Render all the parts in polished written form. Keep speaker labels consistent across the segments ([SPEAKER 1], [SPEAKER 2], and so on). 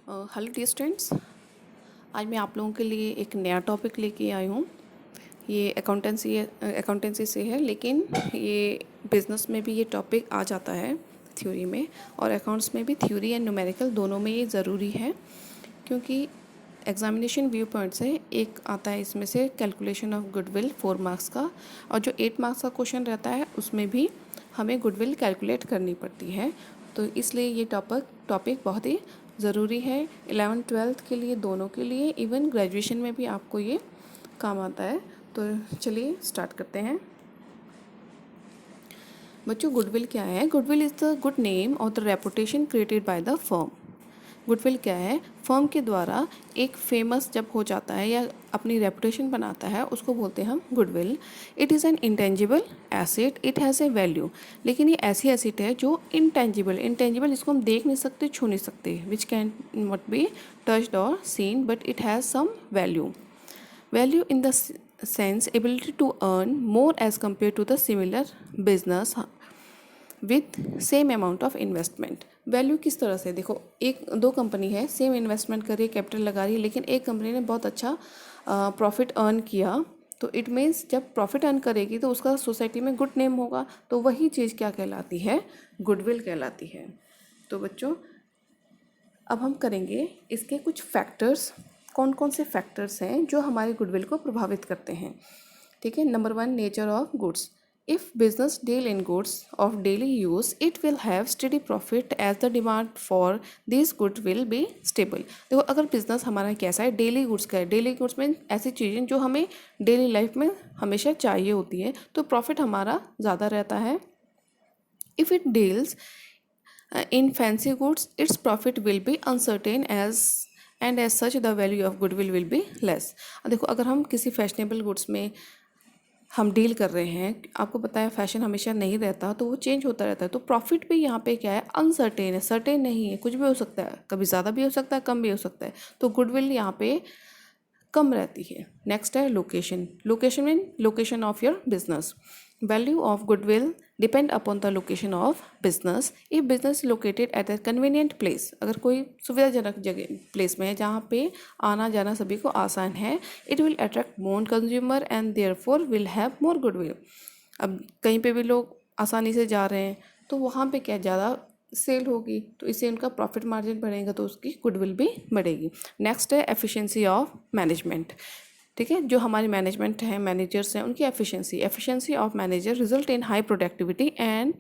[SPEAKER 1] Hello dear students, आज मैं आप लोगों के लिए एक नया टॉपिक लेके आई हूँ। ये अकाउंटेंसी से है, लेकिन ये बिज़नेस में भी ये टॉपिक आ जाता है थ्योरी में, और अकाउंट्स में भी थ्योरी एंड न्यूमेरिकल दोनों में ये ज़रूरी है, क्योंकि एग्जामिनेशन व्यू पॉइंट से एक आता है इसमें से कैलकुलेशन ऑफ गुडविल 4 मार्क्स का, और जो 8 मार्क्स का क्वेश्चन रहता है उसमें भी हमें गुडविल कैलकुलेट करनी पड़ती है। तो इसलिए ये टॉपिक बहुत ही ज़रूरी है 11th-12th के लिए, दोनों के लिए, इवन ग्रेजुएशन में भी आपको ये काम आता है। तो चलिए स्टार्ट करते हैं। बच्चों, गुडविल क्या है? Goodwill is the good name और the reputation created by the firm. Goodwill क्या है? फर्म के द्वारा एक फेमस जब हो जाता है या अपनी रेपुटेशन बनाता है, उसको बोलते हैं हम goodwill. It is an intangible asset, it has a value. लेकिन ये ऐसी एसेट है जो इंटेंजिबल जिसको हम देख नहीं सकते, छू नहीं सकते, which can not be touched और seen, but it has some value in the sense ability to earn more as compare to the similar business with same amount of investment. Value किस तरह से? देखो, एक दो कंपनी है, same investment कर रही है, कैपिटल लगा रही है, लेकिन एक कंपनी ने बहुत अच्छा प्रॉफिट अर्न किया, तो इट मीन्स जब प्रॉफिट अर्न करेगी तो उसका सोसाइटी में गुड नेम होगा, तो वही चीज़ क्या कहलाती है? गुडविल कहलाती है। तो बच्चों, अब हम करेंगे इसके कुछ फैक्टर्स। कौन कौन से फैक्टर्स हैं जो हमारे गुडविल को प्रभावित करते हैं? ठीक है। Number 1, nature of goods. If business deal in goods of daily use, it will have steady profit as the demand for these goods will be stable। देखो, अगर बिजनेस हमारा कैसा है, डेली गुड्स का है, डेली गुड्स में ऐसी चीज़ें जो हमें डेली लाइफ में हमेशा चाहिए होती है, तो प्रॉफिट हमारा ज़्यादा रहता है। If it deals in fancy goods, its profit will be uncertain and as such the value of goodwill will be less। देखो, अगर हम किसी फैशनेबल गुड्स में हम डील कर रहे हैं, आपको पता है फैशन हमेशा नहीं रहता, तो वो चेंज होता रहता है, तो प्रॉफिट भी यहाँ पे क्या है? अनसर्टेन है, सर्टेन नहीं है, कुछ भी हो सकता है, कभी ज़्यादा भी हो सकता है, कम भी हो सकता है, तो गुडविल यहाँ पे कम रहती है। नेक्स्ट है location. Location mean location of your business. Value of goodwill depend upon the location of business. If business located at a convenient place, अगर कोई सुविधाजनक जगह प्लेस में है जहाँ पे आना जाना सभी को आसान है, it will attract more consumer and therefore will have more goodwill. अब कहीं पे भी लोग आसानी से जा रहे हैं, तो वहाँ पे क्या ज़्यादा सेल होगी, तो इससे उनका प्रॉफिट मार्जिन बढ़ेगा, तो उसकी गुडविल भी बढ़ेगी। नेक्स्ट है एफिशिएंसी ऑफ मैनेजमेंट। ठीक है, जो हमारे मैनेजमेंट हैं, मैनेजर्स हैं, उनकी efficiency of manager result in high productivity and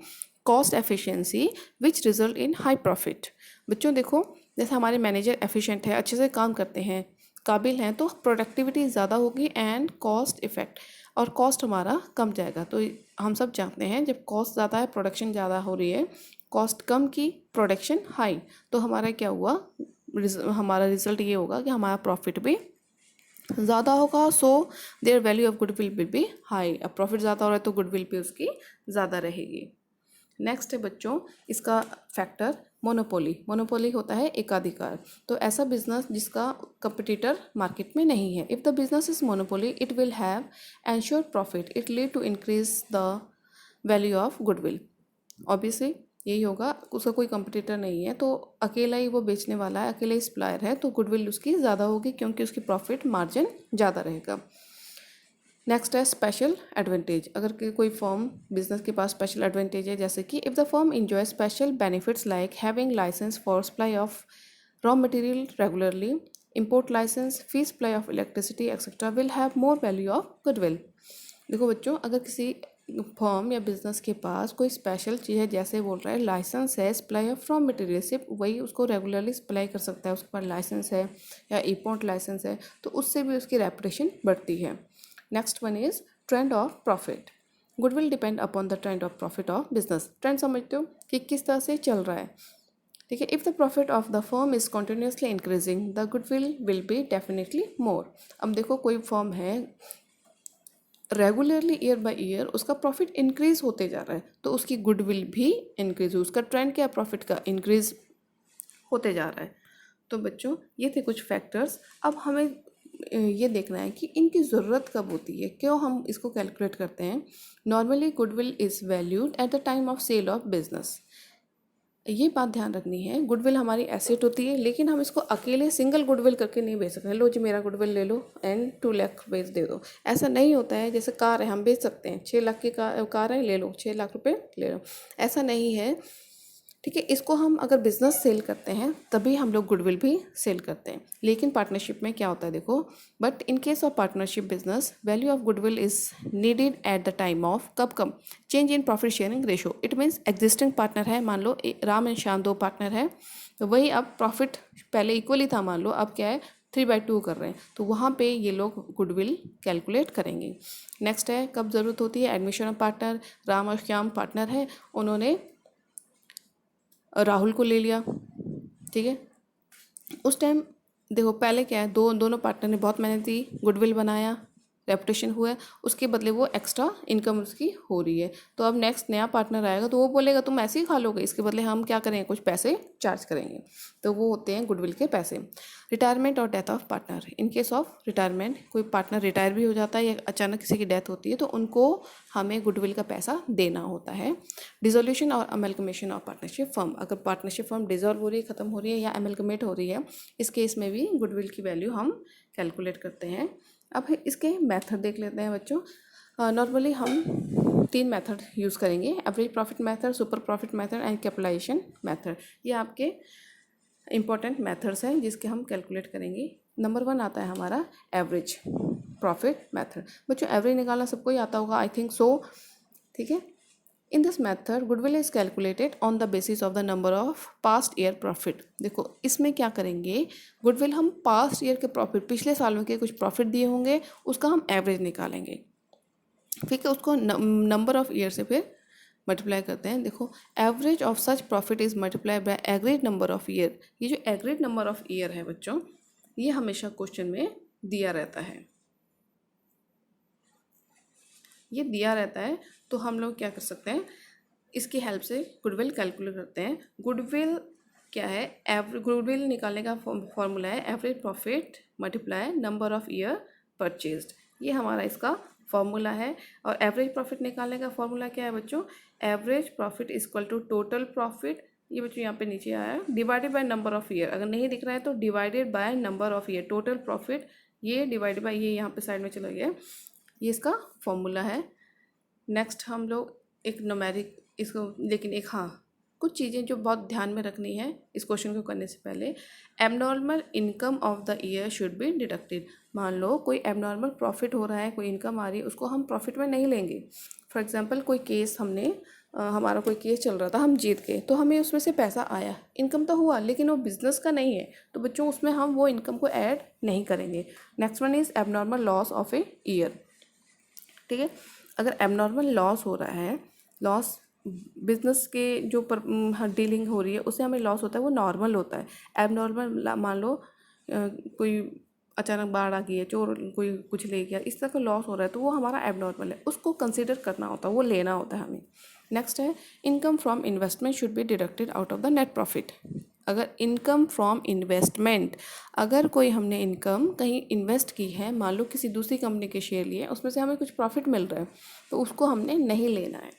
[SPEAKER 1] cost efficiency which result in high profit. बच्चों देखो, जैसे हमारे मैनेजर एफिशिएंट है, अच्छे से काम करते हैं, काबिल हैं, तो प्रोडक्टिविटी ज़्यादा होगी एंड कॉस्ट इफेक्ट, और कॉस्ट हमारा कम जाएगा। तो हम सब जानते हैं जब कॉस्ट ज़्यादा है, प्रोडक्शन ज़्यादा हो रही है, कॉस्ट कम की, प्रोडक्शन हाई, तो हमारा क्या हुआ? हमारा रिजल्ट ये होगा कि हमारा प्रॉफिट भी ज़्यादा होगा, so their value of goodwill will be high. अब प्रॉफिट ज़्यादा हो रहा है तो गुडविल भी उसकी ज़्यादा रहेगी। नेक्स्ट है बच्चों इसका फैक्टर मोनोपोली। मोनोपोली होता है एकाधिकार, तो ऐसा बिजनेस जिसका कंपटीटर मार्केट में नहीं है। If the business is monopoly, it will have ensure profit, it lead to increase the value of goodwill. Obviously यही होगा, उसका कोई कंपटीटर नहीं है, तो अकेला ही वो बेचने वाला है, अकेला ही सप्लायर है, तो गुडविल उसकी ज़्यादा होगी क्योंकि उसकी प्रॉफिट मार्जिन ज़्यादा रहेगा। नेक्स्ट है स्पेशल एडवांटेज। अगर कोई फर्म बिजनेस के पास स्पेशल एडवांटेज है, जैसे कि if the firm enjoy special benefits like having licence for supply of raw material regularly, import license, fee supply of electricity etc. will have more value of goodwill। देखो बच्चों, अगर किसी firm या business के पास कोई स्पेशल चीज़ है, जैसे बोल रहा है लाइसेंस है सप्लाई ऑफ रॉ मटेरियल, सिर्फ वही उसको रेगुलरली सप्लाई कर सकता है, उसके पास लाइसेंस है या इंपोर्ट लाइसेंस है, तो उससे भी उसकी रेपुटेशन बढ़ती है। Next one is trend of profit. Goodwill depend upon the trend of profit of business. Trend समझते हो कि किस तरह से चल रहा है? ठीक है, if the profit of the firm is continuously increasing, the goodwill will be definitely more. अब देखो, कोई फर्म है रेगुलरली ईयर बाय ईयर उसका प्रॉफिट इंक्रीज होते जा रहा है, तो उसकी गुडविल भी इंक्रीज हो, उसका ट्रेंड क्या है? प्रॉफिट का इंक्रीज होते जा रहा है। तो बच्चों, ये थे कुछ फैक्टर्स। अब हमें ये देखना है कि इनकी ज़रूरत कब होती है, क्यों हम इसको कैलकुलेट करते हैं। Normally goodwill is valued at the time of sale of business. ये बात ध्यान रखनी है, गुडविल हमारी एसेट होती है, लेकिन हम इसको अकेले सिंगल गुडविल करके नहीं बेच सकते। लो जी मेरा गुडविल ले लो एंड 2 लाख बेच दे दो, ऐसा नहीं होता है। जैसे कार है, हम बेच सकते हैं, 6 लाख की कार है, ले लो 6 लाख रुपए ले लो, ऐसा नहीं है। ठीक है, इसको हम अगर बिजनेस सेल करते हैं तभी हम लोग गुडविल भी सेल करते हैं। लेकिन पार्टनरशिप में क्या होता है देखो, but in case of partnership business value of goodwill is needed at the time of कब change in profit sharing ratio. It means existing partner है, मान लो राम एंड श्याम 2 पार्टनर है, तो वही अब प्रॉफिट पहले इक्वली था, मान लो अब क्या है 3/2 कर रहे हैं, तो वहाँ पे ये लोग गुडविल कैलकुलेट करेंगे। नेक्स्ट है कब ज़रूरत होती है, एडमिशन ऑफ पार्टनर। राम और श्याम पार्टनर है, उन्होंने राहुल को ले लिया, ठीक है। उस टाइम देखो पहले क्या है, दोनों पार्टनर ने बहुत मेहनत की, गुडविल बनाया, रेपुटेशन हुआ है, उसके बदले वो एक्स्ट्रा इनकम उसकी हो रही है। तो अब नेक्स्ट नया पार्टनर आएगा तो वो बोलेगा तुम ऐसे ही खा लोगे, इसके बदले हम क्या करेंगे, कुछ पैसे चार्ज करेंगे, तो वो होते हैं गुडविल के पैसे। रिटायरमेंट और death of partner, in case of retirement कोई पार्टनर रिटायर भी हो जाता है या अचानक किसी की डेथ होती है तो उनको हमें गुडविल का पैसा देना होता है। डिसोल्यूशन और अमेलगमेशन ऑफ पार्टनरशिप फर्म, अगर पार्टनरशिप फर्म डिसॉल्व हो रही है, ख़त्म हो रही है या अमेलगमेट हो रही है, इस केस में भी गुडविल की वैल्यू हम कैलकुलेट करते हैं। अब इसके मेथड देख लेते हैं बच्चों। नॉर्मली हम 3 मेथड यूज़ करेंगे, average profit method, super profit method and capitalisation method. ये आपके इंपॉर्टेंट मेथड्स हैं जिसके हम कैलकुलेट करेंगे। नंबर 1 आता है हमारा एवरेज प्रॉफिट मेथड। बच्चों एवरेज निकालना सबको ही आता होगा, आई थिंक सो, ठीक है। In this method goodwill is calculated on the basis of the number of past year profit. देखो इसमें क्या करेंगे, गुडविल हम पास्ट ईयर के प्रॉफिट, पिछले सालों के कुछ प्रॉफिट दिए होंगे, उसका हम एवरेज निकालेंगे, ठीक है। उसको नंबर ऑफ ईयर से फिर मल्टीप्लाई करते हैं। देखो average of such profit is multiply by agreed number of year. ये जो एग्रीड नंबर ऑफ ईयर है बच्चों, ये हमेशा क्वेश्चन में दिया रहता है, ये दिया रहता है। तो हम लोग क्या कर सकते हैं, इसकी हेल्प से गुडविल कैलकुलेट करते हैं। गुडविल क्या है, गुडविल निकालने का फॉर्मूला है average profit multiply number of year purchased, ये हमारा इसका फॉर्मूला है। और एवरेज प्रॉफिट निकालने का फॉर्मूला क्या है बच्चों, average profit equal to total profit, ये बच्चों यहाँ पे नीचे आया है, divided by number of year. अगर नहीं दिख रहा है तो divided by number of year, total profit ये डिवाइडेड बाय, ये यहाँ पे साइड में चला गया, ये इसका फॉर्मूला है। नेक्स्ट हम लोग एक न्यूमेरिक इसको, लेकिन एक हाँ कुछ चीज़ें जो बहुत ध्यान में रखनी है इस क्वेश्चन को करने से पहले, abnormal income of the year should be deducted. मान लो कोई एबनॉर्मल प्रॉफिट हो रहा है, कोई इनकम आ रही है, उसको हम प्रॉफिट में नहीं लेंगे। फॉर एग्जांपल कोई केस हमने हमारा कोई केस चल रहा था, हम जीत गए, तो हमें उसमें से पैसा आया, इनकम तो हुआ, लेकिन वो बिजनेस का नहीं है, तो बच्चों उसमें हम वो इनकम को ऐड नहीं करेंगे। Next one is abnormal loss of a year, ठीक है। अगर एबनॉर्मल लॉस हो रहा है, लॉस बिजनेस के जो डीलिंग हो रही है उससे हमें लॉस होता है, वो नॉर्मल होता है। एबनॉर्मल मान लो कोई अचानक बाढ़ आ गई है, चोर कोई कुछ ले गया, इस तरह का लॉस हो रहा है, तो वो हमारा एबनॉर्मल है, उसको कंसीडर करना होता है, वो लेना होता है हमें। नेक्स्ट है income from investment should be deducted out of the net profit. अगर इनकम फ्रॉम इन्वेस्टमेंट, अगर कोई हमने इनकम कहीं इन्वेस्ट की है, मान लो किसी दूसरी कंपनी के शेयर लिए, उसमें से हमें कुछ प्रॉफिट मिल रहा है, तो उसको हमने नहीं लेना है।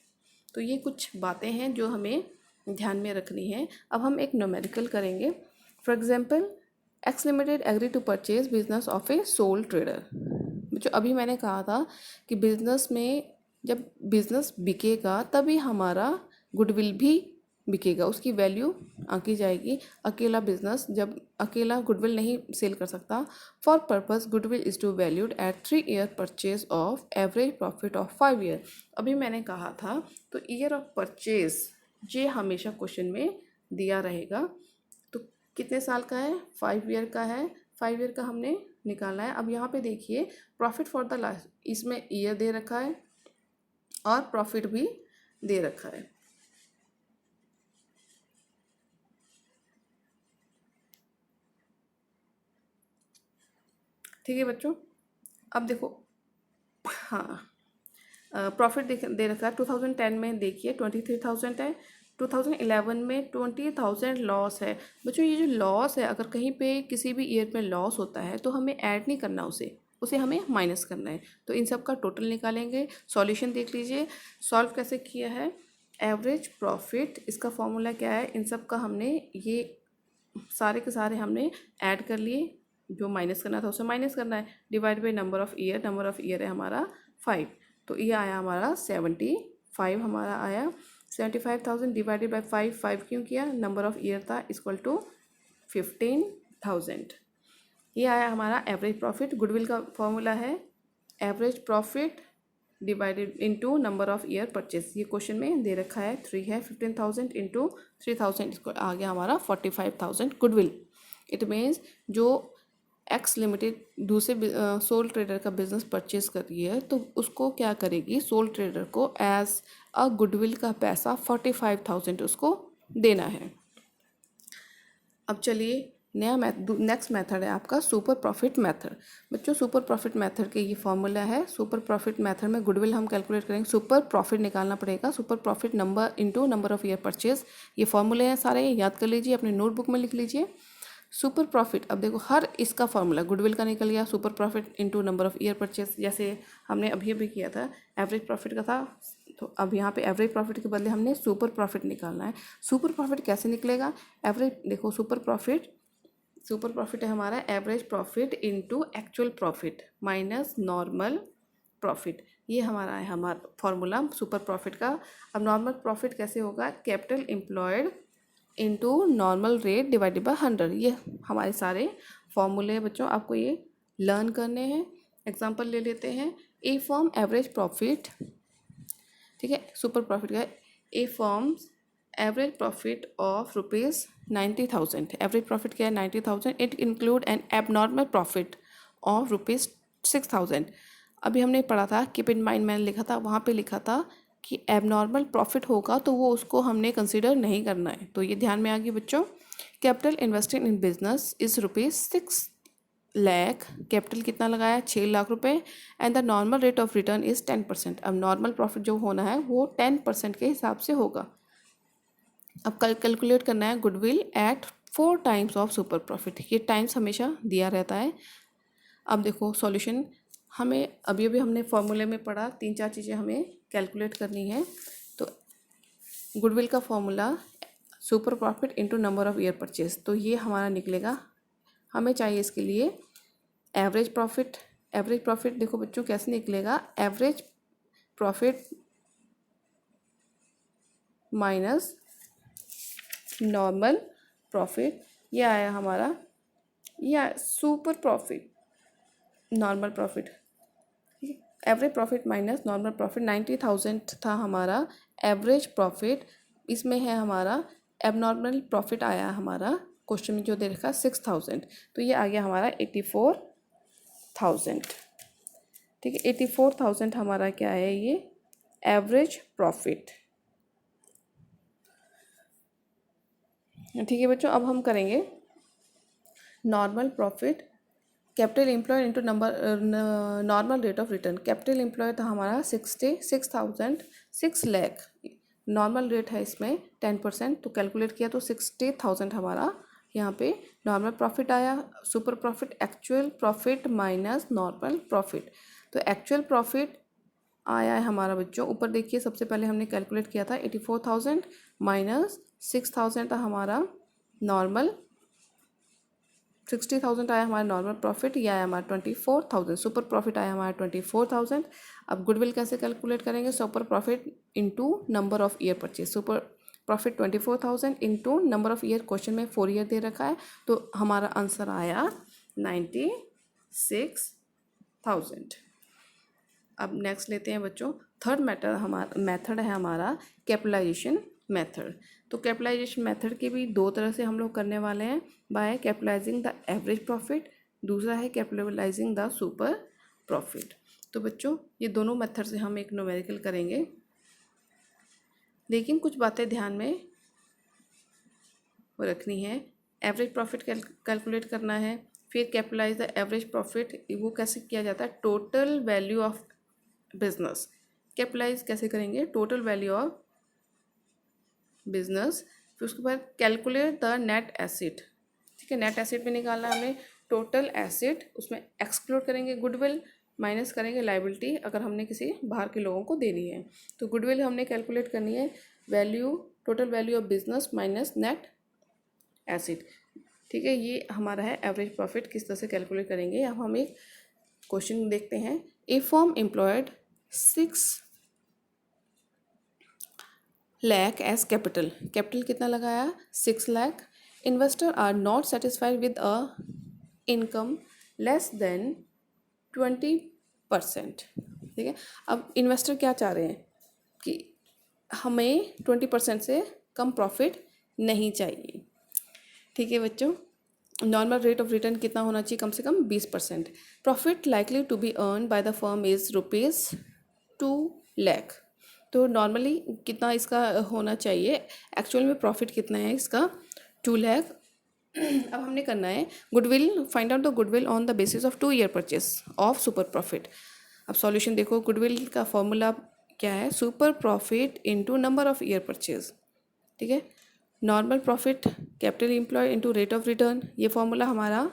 [SPEAKER 1] तो ये कुछ बातें हैं जो हमें ध्यान में रखनी है। अब हम एक न्यूमेरिकल करेंगे। For example X limited agree to purchase business of a sole trader. जो अभी मैंने कहा था कि बिजनेस में जब बिजनेस बिकेगा तभी हमारा गुडविल भी बिकेगा, उसकी वैल्यू आंकी जाएगी। अकेला बिजनेस जब अकेला गुडविल नहीं सेल कर सकता। For purpose goodwill is to valued at 3 year purchase of average profit of 5 year. अभी मैंने कहा था, तो ईयर ऑफ परचेज ये हमेशा क्वेश्चन में दिया रहेगा। तो कितने साल का है, 5 ईयर का है, 5 ईयर का हमने निकाला है। अब यहाँ पे देखिए प्रॉफिट फॉर द लास्ट, इसमें ईयर दे रखा है और प्रॉफिट भी दे रखा है। ठीक है बच्चों, अब देखो हाँ प्रॉफिट दे रखा है। 2010 में देखिए 23,000 है, 2011 में 20,000 लॉस है। बच्चों ये जो लॉस है, अगर कहीं पे किसी भी ईयर में लॉस होता है तो हमें ऐड नहीं करना, उसे हमें माइनस करना है। तो इन सब का टोटल निकालेंगे। सॉल्यूशन देख लीजिए, सॉल्व कैसे किया है। एवरेज प्रॉफिट, इसका फॉर्मूला क्या है, इन सब का हमने ये सारे के सारे हमने ऐड कर लिए, जो माइनस करना था उसे माइनस करना है, divide by number of year, number of year है हमारा 5, तो ये आया हमारा 75 हमारा आया। 75,000 डिवाइडेड बाई 5 क्यों किया, नंबर ऑफ़ ईयर था इक्वल टू 15,000। ये आया हमारा एवरेज प्रॉफिट। गुडविल का फॉर्मूला है average profit divided into number of year purchase, ये क्वेश्चन में दे रखा है 3 है, 15,000 इंटू 3,000 इसको आ गया हमारा 45,000 गुडविल। इट मीन्स जो एक्स लिमिटेड दूसरे सोल ट्रेडर का बिजनेस परचेज कर रही है तो उसको क्या करेगी, सोल ट्रेडर को एज अ गुडविल का पैसा 45,000 उसको देना है। अब चलिए नया नेक्स्ट मेथड है आपका सुपर प्रॉफिट मेथड। बच्चों सुपर प्रॉफिट मेथड के ये फॉर्मूला है। सुपर प्रॉफिट मेथड में गुडविल हम कैलकुलेट करेंगे, सुपर प्रॉफिट निकालना पड़ेगा, super profit number into number of year purchase, ये फॉर्मूले हैं सारे, याद कर लीजिए, अपने नोटबुक में लिख लीजिए। सुपर प्रॉफिट, अब देखो हर इसका फॉर्मूला गुडविल का निकल गया, super profit into number of year purchase, जैसे हमने अभी अभी किया था एवरेज प्रॉफिट का था, तो अब यहाँ पे एवरेज प्रॉफिट के बदले हमने सुपर प्रॉफिट निकालना है। सुपर प्रॉफिट कैसे निकलेगा, एवरेज देखो सुपर प्रॉफिट है हमारा average profit into actual profit minus normal profit, ये हमारा है हमारा फॉर्मूला सुपर प्रॉफिट का। अब नॉर्मल प्रॉफिट कैसे होगा, capital employed into normal rate divided by 100, ये हमारे सारे फॉर्मूले हैं बच्चों, आपको ये लर्न करने हैं। एग्जांपल ले लेते हैं, ए फॉर्म एवरेज प्रॉफिट, ठीक है, सुपर प्रॉफिट का a forms average profit of ₹90,000, average profit क्या है 90,000, it include an abnormal profit of ₹6,000। अभी हमने पढ़ा था, कीप इन माइंड मैंने लिखा था, वहाँ पे लिखा था कि एबनॉर्मल प्रॉफिट होगा तो वो उसको हमने कंसिडर नहीं करना है, तो ये ध्यान में आ गई बच्चों। Capital invested in business is ₹6 lakh, capital कितना लगाया 6 लाख रुपए, and the normal rate of return is 10%। अब नॉर्मल प्रॉफिट जो होना है वो 10% के हिसाब से होगा। अब कल कैलकुलेट करना है goodwill at 4 times of super profit, ये टाइम्स हमेशा दिया रहता है। अब देखो सॉल्यूशन, हमें अभी अभी हमने फॉर्मूले में पढ़ा 3-4 चीज़ें हमें कैलकुलेट करनी है। तो गुडविल का formula super profit into number of year purchase, तो ये हमारा निकलेगा, हमें चाहिए इसके लिए एवरेज प्रॉफिट। एवरेज प्रॉफिट देखो बच्चों कैसे निकलेगा, average profit minus normal profit, ये आया हमारा, या super profit normal profit, average profit minus normal profit 90,000 था हमारा एवरेज प्रॉफिट, इसमें है हमारा एबनॉर्मल प्रॉफिट आया हमारा क्वेश्चन में जो दे रखा 6,000, तो ये आ गया हमारा 84,000, ठीक है। 84,000 हमारा क्या है, ये एवरेज प्रॉफिट, ठीक है बच्चों। अब हम करेंगे normal profit, capital employed into normal rate of return. Capital employed था हमारा 66,000, 6 लाख, नॉर्मल रेट है इसमें 10%, तो कैलकुलेट किया तो 60,000 हमारा यहाँ पे नॉर्मल प्रॉफिट आया। Super profit actual profit minus normal profit, तो एक्चुअल प्रॉफिट आया है हमारा बच्चों, ऊपर देखिए सबसे पहले हमने कैलकुलेट किया था 84,000 माइनस 6,000 था हमारा नॉर्मल, 60,000 आया हमारा नॉर्मल प्रॉफिट, ये आया हमारा 24,000, सुपर प्रॉफिट आया हमारा 24,000। अब गुडविल कैसे कैलकुलेट करेंगे, super profit into number of year purchase, super profit 24,000 into number of year, question में 4 ईयर दे रखा है, तो हमारा आंसर आया 96,000। अब नेक्स्ट लेते हैं बच्चों, थर्ड मेथड है हमारा कैपिटलाइजेशन मेथड। तो कैपिटलाइजेशन मेथड के भी 2 तरह से हम लोग करने वाले हैं, by capitalising the average profit, दूसरा है कैपिटलाइजिंग द सुपर प्रॉफिट। तो बच्चों ये दोनों मेथड से हम एक न्यूमेरिकल करेंगे, लेकिन कुछ बातें ध्यान में रखनी है। एवरेज प्रॉफिट कैलकुलेट करना है, फिर कैपिटलाइज द एवरेज प्रॉफिट, वो कैसे किया जाता है, total value of business. Capitalise कैसे करेंगे, टोटल वैल्यू ऑफ बिजनेस, फिर उसके बाद कैलकुलेट द नेट एसेट, ठीक है, नेट एसेट भी निकालना है हमें, टोटल एसेट, उसमें एक्सक्लूड करेंगे गुडविल, माइनस करेंगे लाइबिलिटी अगर हमने किसी बाहर के लोगों को देनी है। तो गुडविल हमने कैलकुलेट करनी है, value, total value of business minus net acid. ठीक है, ये हमारा है एवरेज प्रॉफिट। किस तरह से कैलकुलेट करेंगे, अब हम एक क्वेश्चन देखते हैं। A firm employed 6 lakh as capital, capital कितना लगाया 6 lakh. Investor are not satisfied with a income less than 20%। ठीक है, अब इन्वेस्टर क्या चाह रहे हैं कि हमें 20% से कम प्रॉफिट नहीं चाहिए। ठीक है बच्चों, नॉर्मल रेट ऑफ रिटर्न कितना होना चाहिए, कम से कम 20%। Profit likely to be earn by the firm is ₹2 lakh. तो नॉर्मली कितना इसका होना चाहिए, एक्चुअल में प्रॉफिट कितना है इसका 2 लाख। अब हमने करना है goodwill, find out the goodwill on the basis of 2 year purchase of super profit. अब सॉल्यूशन देखो, गुडविल का फॉर्मूला क्या है, super profit into number of year purchase. ठीक है, normal profit capital employed into rate of return, ये formula हमारा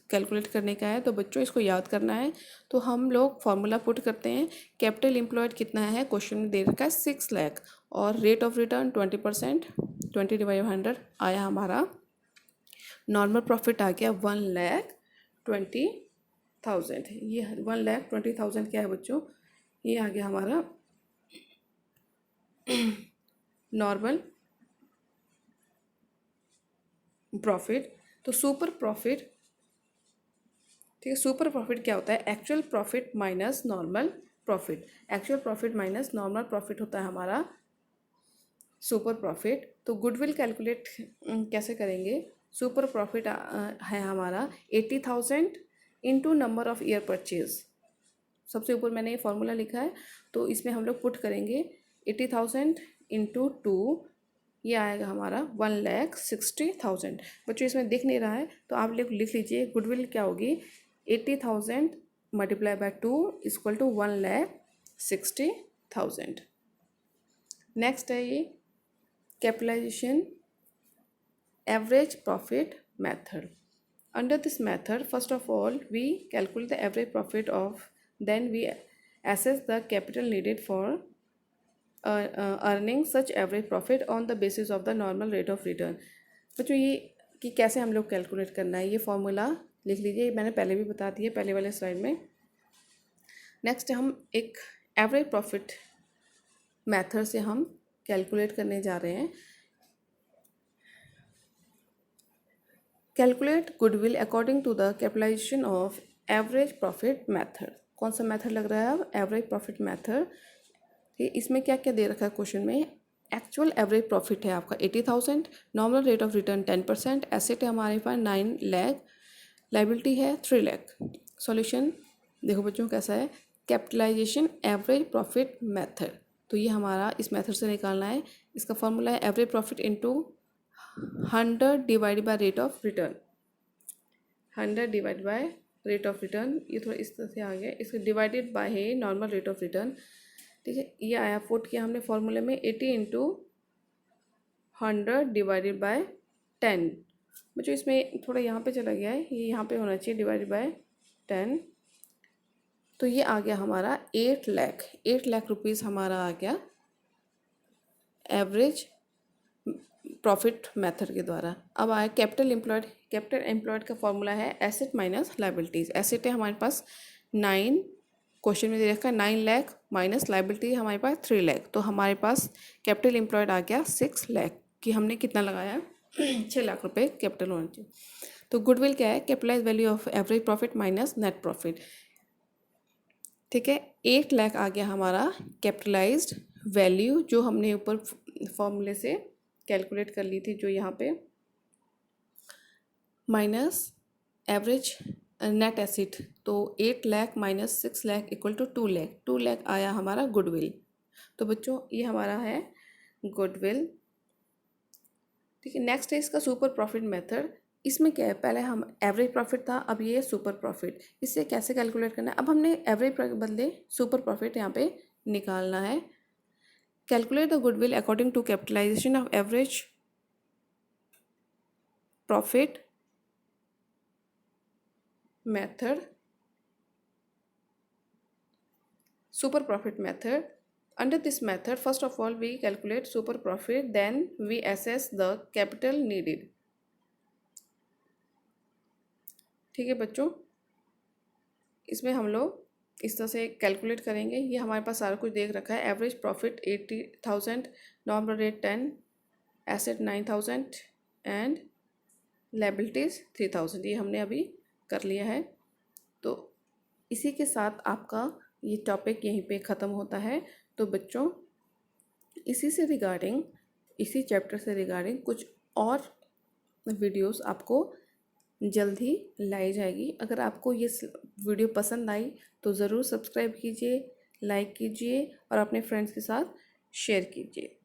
[SPEAKER 1] calculate करने का है। तो बच्चों इसको याद करना है। तो हम लोग फार्मूला पुट करते हैं, कैपिटल एम्प्लॉयड कितना है, क्वेश्चन में दे रखा है 6 लाख, और रेट ऑफ रिटर्न 20%, 20/100 आया हमारा। नॉर्मल प्रॉफिट आ गया 1,20,000। ये 1,20,000 क्या है बच्चों, ये आ गया हमारा नॉर्मल प्रॉफिट। तो सुपर प्रॉफिट, ठीक है, सुपर प्रॉफिट क्या होता है, actual profit minus normal profit. Actual profit minus normal profit होता है हमारा सुपर प्रॉफिट। तो गुडविल कैलकुलेट कैसे करेंगे, सुपर प्रॉफिट है हमारा 80,000 into number of year purchase. सबसे ऊपर मैंने ये फॉर्मूला लिखा है, तो इसमें हम लोग पुट करेंगे 80,000 इंटू 2, ये आएगा हमारा 1,60,000। बच्चों इसमें दिख नहीं रहा है तो आप लोग लिख लीजिए, गुडविल क्या होगी 80,000 multiply by 2 equal to 1,60,000। Next है ये capitalisation average profit method. Under this method, first of all, we calculate the average profit of, then we assess the capital needed for earning such average profit on the basis of the normal rate of return। बच्चों ये कि कैसे हम लोग calculate करना है, ये formula लिख लीजिए, मैंने पहले भी बता दिया पहले वाले स्लाइड में। नेक्स्ट हम एक एवरेज प्रॉफिट मेथड से हम कैलकुलेट करने जा रहे हैं। Calculate goodwill according to the capitalisation of average profit method. कौन सा मेथड लग रहा है अब, एवरेज प्रॉफिट मेथड। इसमें क्या क्या दे रखा है क्वेश्चन में, एक्चुअल एवरेज प्रॉफिट है आपका 80,000, normal rate of return 10%, asset है हमारे पास 9 लाख, लाइबिलिटी है 3 लाख। सॉल्यूशन देखो बच्चों कैसा है, कैपिटलाइजेशन एवरेज प्रॉफिट मेथड। तो ये हमारा इस मेथड से निकालना है। इसका फॉर्मूला है average profit into 100 divide by rate of return, 100 divide by rate of return. ये थोड़ा इस तरह से आ गया, इसको डिवाइडेड बाय है नॉर्मल रेट ऑफ रिटर्न। ठीक है, ये आया पुट किया हमने फॉर्मूले में 80 इंटू 100 डिवाइडेड बाय 10। बच्चों इसमें थोड़ा यहाँ पे चला गया है, ये यहाँ पे होना चाहिए डिवाइडेड बाय 10। तो ये आ गया हमारा 8 लाख, 8 लाख रुपीज़ हमारा आ गया एवरेज प्रॉफिट मेथड के द्वारा। अब आया कैपिटल एम्प्लॉयड। कैपिटल एम्प्लॉयड का फॉर्मूला है एसेट माइनस लाइबिलिटीज़। एसेट है हमारे पास 9, क्वेश्चन में दे रखा है 9 लाख, माइनस लाइबिलिटी हमारे पास 3 लाख। तो हमारे पास कैपिटल एम्प्लॉयड आ गया 6 लाख, कि हमने कितना लगाया 6 लाख रुपए कैपिटल होना चाहिए। तो गुडविल क्या है, capitalise value of average profit minus net profit. ठीक है, 8 लाख आ गया हमारा कैपिटलाइज्ड वैल्यू, जो हमने ऊपर फॉर्मूले से कैलकुलेट कर ली थी, जो यहाँ पे माइनस एवरेज नेट एसिड। तो 8 lakh minus 6 lakh equal to 2 lakh, 2 lakh आया हमारा गुडविल। तो बच्चों ये हमारा है गुडविल। ठीक है, नेक्स्ट है इसका सुपर प्रॉफिट मेथड। इसमें क्या है, पहले हम एवरेज प्रॉफिट था, अब ये सुपर प्रॉफिट। इससे कैसे कैलकुलेट करना है, अब हमने एवरेज बदले सुपर प्रॉफिट यहाँ पे निकालना है। Calculate the goodwill according to capitalisation of average profit method, super profit method Under this method, first of all, we calculate super profit, then we assess the capital needed. ठीक है बच्चों, इसमें हम लोग इस तरह से कैलकुलेट करेंगे। ये हमारे पास सारा कुछ देख रखा है। Average profit 80,000, normal rate 10, asset 9,000 and liabilities 3,000। ये हमने अभी कर लिया है। तो इसी के साथ आपका ये टॉपिक यहीं पे ख़त्म होता है। तो बच्चों, इसी से रिगार्डिंग, इसी चैप्टर से रिगार्डिंग कुछ और वीडियोस आपको जल्द ही लाई जाएगी। अगर आपको ये वीडियो पसंद आई तो ज़रूर सब्सक्राइब कीजिए, लाइक कीजिए और अपने फ्रेंड्स के साथ शेयर कीजिए।